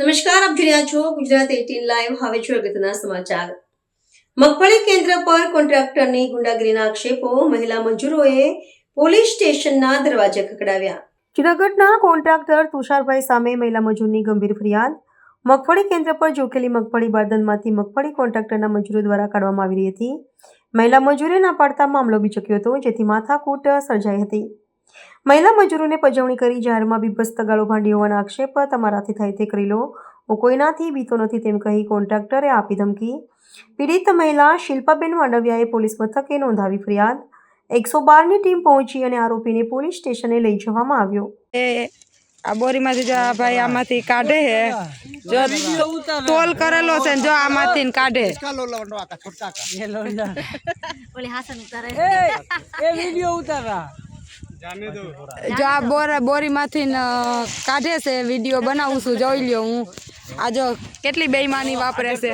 નમસ્કાર, આપ જોઈ રહ્યા છો ગુજરાત 18 લાઈવ। હવે જોઈએ અગત્યના સમાચાર। મગફળી કેન્દ્ર પર કોન્ટ્રાક્ટરની ગુંડાગીરીના આક્ષેપો, મહિલા મજૂરોએ પોલીસ સ્ટેશનના દરવાજે ખખડાવ્યા। જૂનાગઢના કોન્ટ્રાક્ટર તુષારભાઈ સામે મહિલા મજૂરની ગંભીર ફરિયાદ। મગફળી કેન્દ્ર પર જોખેલી મગફળી બારદાનમાંથી મગફળી કોન્ટ્રાક્ટરના મજૂરો દ્વારા કાઢવામાં આવી રહી હતી। મહિલા મજૂરે ના પાડતા મામલો બીચક્યો હતો, જેથી માથાકૂટ સર્જાઈ હતી। મહિલા મજૂરોને પજવણી કરી જાહેરમાં બીભત્સ તગાળો ભાંડી હોવાના આક્ષેપ, તમારાથી થાય તે કરી લો, હું કોઈનાથી બીતો નથી તેમ કહી કોન્ટ્રાક્ટરે આપી ધમકી। પીડિત મહિલા શિલ્પાબેન માંડવિયાએ પોલીસ મથકે નોંધાવી ફરિયાદ। 112ની ટીમ પહોંચી અને આરોપીને પોલીસ સ્ટેશને લઈ જવામાં આવ્યો। આ બોરીમાંથી જો આ ભાઈ આમાંથી કાઢે હે, જો તોલ કરેલો છે, જો આમાંથી કાઢે જો આ બોરીમાંથી કાઢે છે। વિડીયો બનાવું છું, જોઈ લ્યો। હું આ જો કેટલી બેઈમાની વાપરે છે।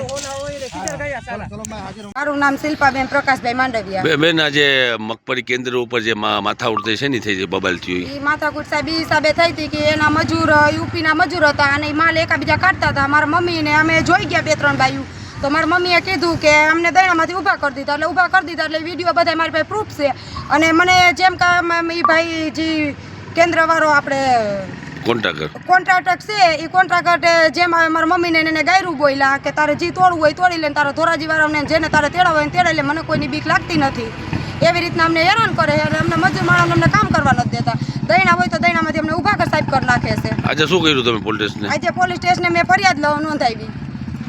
મારું નામ શિલ્પાબેન પ્રકાશભાઈ માંડવિયા। બેન, આજે મગફળી કેન્દ્ર ઉપર જે માથાકૂટ થઈ છે ને થઈ બબાલ થયું, એ માથાકૂટ સાહેબ એ હિસાબે થઈ હતી કે એના મજૂર યુપીના મજૂર હતા અને માલ એકાબીજા કાઢતા હતા। મારા મમ્મીને અમે જોઈ ગયા 2-3 બાયું, તો મારા મમ્મીએ કીધું કે અમને દૈણામાંથી ઊભા કરી દીધા, એટલે ઊભા કરી દીધા, એટલે વિડીયો બધા મારી પાસે પ્રૂફ છે। અને મને જેમ કે એ ભાઈ જે કેન્દ્રવાળો આપણે કોન્ટ્રાક્ટર છે, એ કોન્ટ્રાક્ટરે જેમ મારા મમ્મીને એને ગાયરું બોલ્યા કે તારે જે તોડવું હોય તોડી લે, તારા ધોરાજીવાળાને જેને તારે તેડવા હોય તેડે લે, મને કોઈની બીક લાગતી નથી। એવી રીતના અમને હેરાન કરે અને અમને મજૂર માણસ અમને કામ કરવા નથી દેતા। દૈણા હોય તો દૈણામાંથી અમને ઊભા સાહેબ કરી નાખે છે। આજે શું કર્યું તમે પોલીસ સ્ટેશને? આજે પોલીસ સ્ટેશને મેં ફરિયાદ નોંધાવી।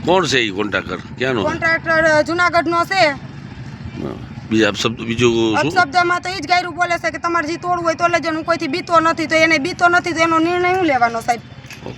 કોણ છે એ કોન્ટ્રાક્ટર? ક્યાંનો? કોન્ટ્રાક્ટર જુનાગઢનો છે। બીજું અપશબ્દમાં તો એ જ ગાયરું બોલે છે કે તમારે જે તોડવું હોય તો લેજો, હું કોઈથી બીતો નથી, તો એને બીતો નથી તો એનો નિર્ણય હું લેવાનો સાહેબ?